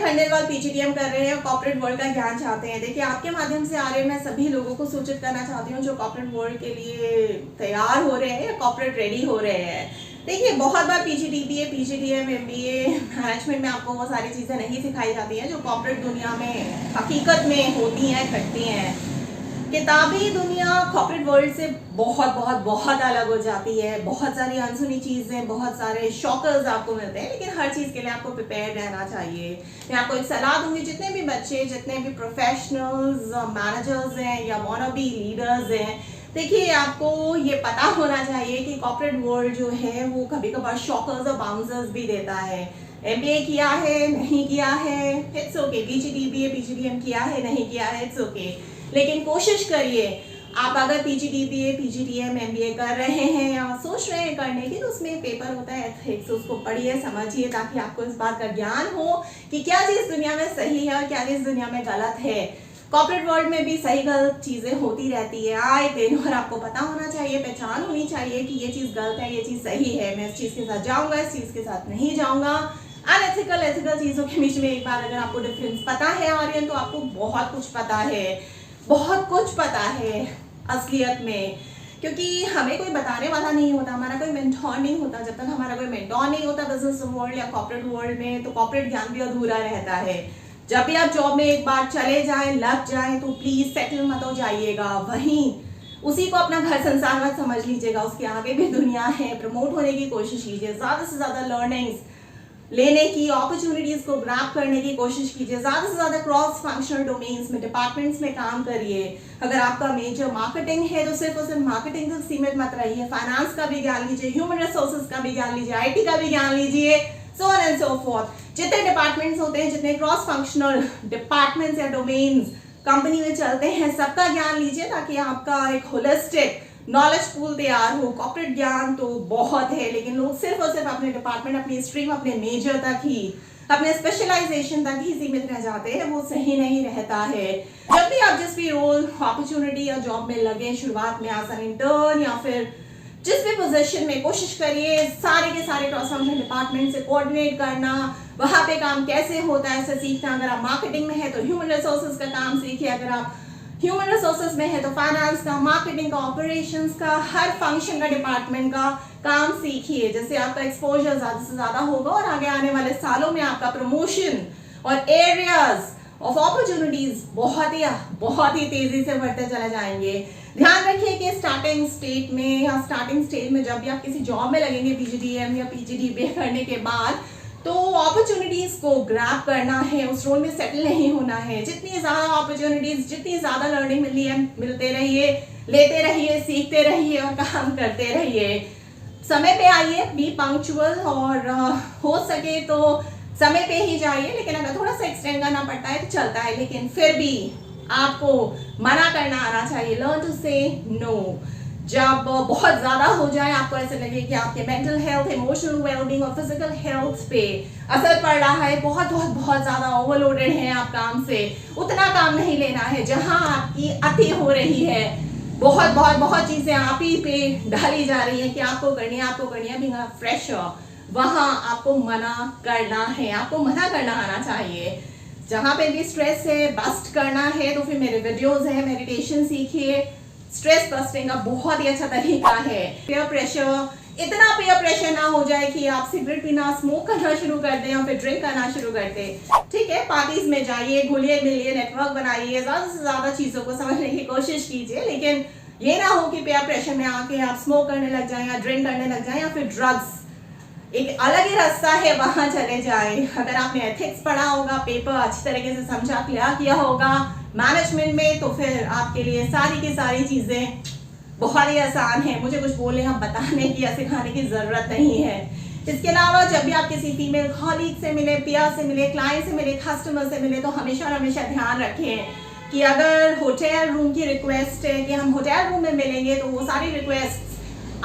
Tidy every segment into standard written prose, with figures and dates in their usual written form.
Khandelwal PGDM कर रहे हैं, कॉर्पोरेट वर्ल्ड का ज्ञान चाहते हैं। देखिए, आपके माध्यम से आ रहे मैं सभी लोगों को सूचित करना चाहती हूँ जो कॉर्पोरेट वर्ल्ड के लिए तैयार हो रहे हैं या कॉर्पोरेट रेडी हो रहे हैं। देखिए, बहुत बार पीजीडीबीए, पीजीडीएम, एमबीए, मैनेजमेंट में आपको वो सारी चीज़ें नहीं सिखाई जाती हैं जो कॉर्पोरेट दुनिया में हकीकत में होती हैं, घटती हैं। किताबी दुनिया कॉर्पोरेट वर्ल्ड से बहुत बहुत बहुत अलग हो जाती है। बहुत सारी अनसुनी चीज़ें, बहुत सारे शॉकर्स आपको मिलते हैं, लेकिन हर चीज़ के लिए आपको प्रिपेयर रहना चाहिए। मैं आपको एक सलाह दूंगी, जितने भी बच्चे, जितने भी प्रोफेशनल्स, मैनेजर्स हैं या वानाबी लीडर्स हैं, देखिए, आपको ये पता होना चाहिए कि कॉर्पोरेट वर्ल्ड जो है वो कभी कभार शॉकर्स और बाउंसर्स भी देता है। एमबीए किया है, नहीं किया है, इट्स ओके। पीजीडीबीए, पीजीडीएम किया है, नहीं किया है, इट्स ओके। लेकिन कोशिश करिए, आप अगर पीजीडीबीए, पीजीडीएम, एमबीए कर रहे हैं या सोच रहे हैं करने की, तो उसमें पेपर होता है एथिक्स, उसको पढ़िए, समझिए, ताकि आपको इस बात का ज्ञान हो कि क्या चीज़ दुनिया में सही है और क्या चीज़ दुनिया में गलत है। कॉर्पोरेट वर्ल्ड में भी सही गलत चीज़ें होती रहती है आए दिन, और आपको पता होना चाहिए, पहचान होनी चाहिए कि ये चीज़ गलत है, ये चीज़ सही है, मैं इस चीज़ के साथ जाऊँगा, इस चीज़ के साथ नहीं जाऊँगा। अनएथिकल, एथिकल चीज़ों के बीच में एक बार अगर आपको डिफरेंस पता है आर्यन, तो आपको बहुत कुछ पता है, बहुत कुछ पता है असलियत में। क्योंकि हमें कोई बताने वाला नहीं होता, हमारा कोई मेंटोर नहीं होता। जब तक हमारा कोई मेंटोर नहीं होता बिजनेस वर्ल्ड या कॉर्पोरेट वर्ल्ड में, तो कॉर्पोरेट ज्ञान भी अधूरा रहता है। जब भी आप जॉब में एक बार चले जाएं, लग जाएं, तो प्लीज सेटल मत हो जाइएगा वहीं, उसी को अपना घर संसार मत समझ लीजिएगा। उसके आगे भी दुनिया है, प्रमोट होने की कोशिश कीजिए, ज्यादा से ज्यादा लर्निंग्स लेने की, अपॉर्चुनिटीज को ग्रैब करने की कोशिश कीजिए, ज्यादा से ज्यादा क्रॉस फंक्शनल डोमेन्स में, डिपार्टमेंट्स में काम करिए। अगर आपका मेजर मार्केटिंग है तो सिर्फ और सिर्फ मार्केटिंग तक सीमित मत रहिए, फाइनेंस का भी ज्ञान लीजिए, ह्यूमन रिसोर्सेज का भी ज्ञान लीजिए, आईटी का भी ज्ञान लीजिए, so on and so fourth. जितने डिपार्टमेंट्स होते हैं, जितने क्रॉस फंक्शनल डिपार्टमेंट्स या डोमेन्स कंपनी में चलते हैं, सबका ज्ञान लीजिए, ताकि आपका एक होलिस्टिक नॉलेज पूल तैयार हो। कॉर्पोरेट ज्ञान तो बहुत है, लेकिन लोग सिर्फ और सिर्फ अपने डिपार्टमेंट, अपनी स्ट्रीम, अपने मेजर तक ही, अपने स्पेशलाइजेशन तक ही सीमित रह जाते हैं। वो सही नहीं रहता है। जब भी आप जिस भी रोल, अपॉर्चुनिटी या जॉब में लगे, शुरुआत में एज एन इंटर्न या फिर जिस भी पोजीशन में, कोशिश करिए सारे के सारे क्रॉस फंक्शनल डिपार्टमेंट से कोऑर्डिनेट करना, वहां पे काम कैसे होता है ऐसे सीखना। अगर आप मार्केटिंग में है तो ह्यूमन रिसोर्सेज का काम सीखिए, अगर आप ह्यूमन रिसोर्सेज में है तो फाइनेंस का, मार्केटिंग का, ऑपरेशंस का, हर फंक्शन का, डिपार्टमेंट का काम सीखिए, जिससे आपका एक्सपोजर ज्यादा से ज्यादा होगा और आगे आने वाले सालों में आपका प्रमोशन और एरियाज ऑफ अपॉर्चुनिटीज बहुत ही तेजी से बढ़ते चले जाएंगे। ध्यान रखिए कि स्टार्टिंग स्टेज में जब भी आप किसी जॉब में लगेंगे पीजीडीएम या पीजीडीबीए करने के बाद, तो अपॉर्चुनिटीज को ग्रैब करना है, उस रोल में सेटल नहीं होना है। जितनी ज्यादा अपॉर्चुनिटीज, जितनी ज्यादा लर्निंग मिलते रहिए, लेते रहिए, सीखते रहिए और काम करते रहिए। समय पे आइए, बी पंक्चुअल, और हो सके तो समय पे ही जाइए, लेकिन अगर थोड़ा सा एक्सटेंड करना पड़ता है तो चलता है, लेकिन फिर भी आपको मना करना आना चाहिए। लर्न टू से नो। जब बहुत ज्यादा हो जाए, आपको ऐसे लगे कि आपके मेंटल हेल्थ, इमोशनल वेलबींग और फिजिकल हेल्थ पे असर पड़ रहा है, बहुत ज्यादा ओवरलोडेड है आप काम से, उतना काम नहीं लेना है। जहां आपकी अति हो रही है, बहुत चीजें आप ही पे डाली जा रही है कि आपको करनी है, बीइंग अ फ्रेशर, वहां आपको मना करना है, आपको मना करना आना चाहिए। जहां पे भी स्ट्रेस है, बस्ट करना है, तो फिर मेरे वीडियोस है, मेडिटेशन सीखिए। स्ट्रेस बस्टिंग का बहुत ही अच्छा तरीका है। पेयर प्रेशर, इतना पेयर प्रेशर ना हो जाए कि आप सिगरेट पीना, स्मोक करना शुरू कर दें या फिर ड्रिंक करना शुरू कर दें। ठीक है, पार्टीज में जाइए, घुलिए मिलिए, नेटवर्क बनाइए, ज्यादा से ज्यादा चीजों को समझने की कोशिश कीजिए, लेकिन ये ना हो कि पेयर प्रेशर में आके आप स्मोक करने लग जाए या ड्रिंक करने लग जाए या फिर ड्रग्स, एक अलग ही रास्ता है, वहां चले जाए। अगर आपने एथिक्स पढ़ा होगा, पेपर अच्छी तरीके से समझा, क्लियर किया होगा मैनेजमेंट में, तो फिर आपके लिए सारी की सारी चीजें बहुत ही आसान है। मुझे कुछ बोले हम बताने की या सिखाने की जरूरत नहीं है। इसके अलावा जब भी आप किसी फीमेल कॉलीग से मिले, पीयर से मिले, क्लाइंट से मिले, कस्टमर से मिले, तो हमेशा ध्यान रखें कि अगर होटल रूम की रिक्वेस्ट है कि हम होटल रूम में मिलेंगे, तो वो सारी रिक्वेस्ट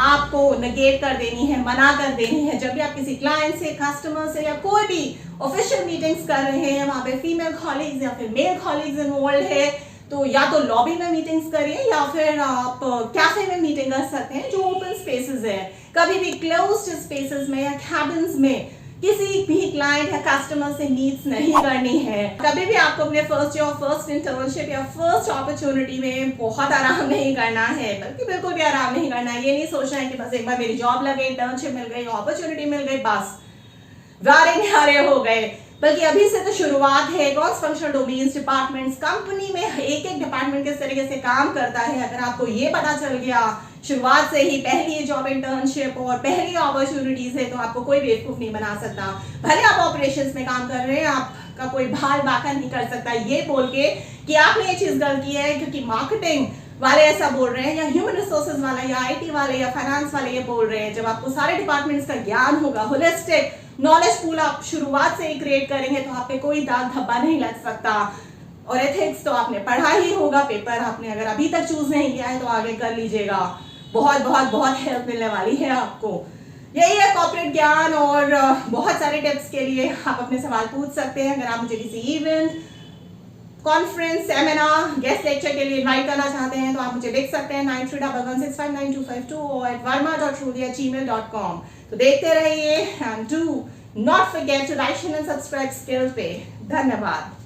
आपको नेगेट कर देनी है, मना कर देनी है। जब भी आप किसी क्लाइंट से, कस्टमर से या कोई भी ऑफिशियल मीटिंग्स कर रहे हैं, वहां पे फीमेल कॉलीग्स या फिर मेल कॉलीग्स इन्वॉल्व है, तो या तो लॉबी में मीटिंग्स करिए या फिर आप कैफे में मीटिंग कर सकते हैं, जो ओपन स्पेसेस है। कभी भी क्लोज्ड स्पेसेस में या कैबिन्स में किसी भी क्लाइंट या कस्टमर से नीड्स नहीं करनी है। कभी भी आपको अपने फर्स्ट जॉब, फर्स्ट इंटर्नशिप या फर्स्ट अपॉर्चुनिटी में बहुत आराम नहीं करना है, बल्कि बिल्कुल भी आराम नहीं करना है। ये नहीं सोचना है कि बस एक बार मेरी जॉब लग गई, इंटर्नशिप मिल गई, अपॉर्चुनिटी मिल गई, बस वारे निहारे हो गए। बल्कि अभी से तो शुरुआत है। Cross functional domains, departments, company में एक एक डिपार्टमेंट किस तरीके से काम करता है, अगर आपको ये पता चल गया शुरुआत से ही, पहली जॉब इंटर्नशिप और पहली अपॉर्चुनिटीज है, तो आपको कोई बेवकूफ नहीं बना सकता। भले आप ऑपरेशंस में काम कर रहे हैं, आपका कोई भाल बाका नहीं कर सकता ये बोल के कि आपने ये चीज गलती है क्योंकि मार्केटिंग वाले ऐसा बोल रहे हैं, या ह्यूमन रिसोर्सेज वाला, या आईटी वाले, या फाइनेंस वाले ये बोल रहे हैं। जब आपको सारे डिपार्टमेंट्स का ज्ञान होगा, होलिस्टिक नॉलेज पूल आप शुरुआत से ही क्रिएट करेंगे, तो आप पे कोई दाग धब्बा नहीं लग सकता। और एथिक्स तो आपने पढ़ा ही होगा, पेपर आपने अगर अभी तक चूज नहीं किया है तो आगे कर लीजिएगा, बहुत बहुत बहुत हेल्प मिलने वाली है आपको। यही है कॉर्पोरेट ज्ञान, और बहुत सारे टिप्स के लिए आप अपने सवाल पूछ सकते हैं। अगर आप मुझे किसी event, conference, seminar, guest lecture के लिए इनवाइट करना चाहते हैं तो आप मुझे लिख सकते हैं 9311659252 और @varma.trulia@gmail.com। तो देखते रहिए, and do not forget to like, share and subscribe skills पे। धन्यवाद।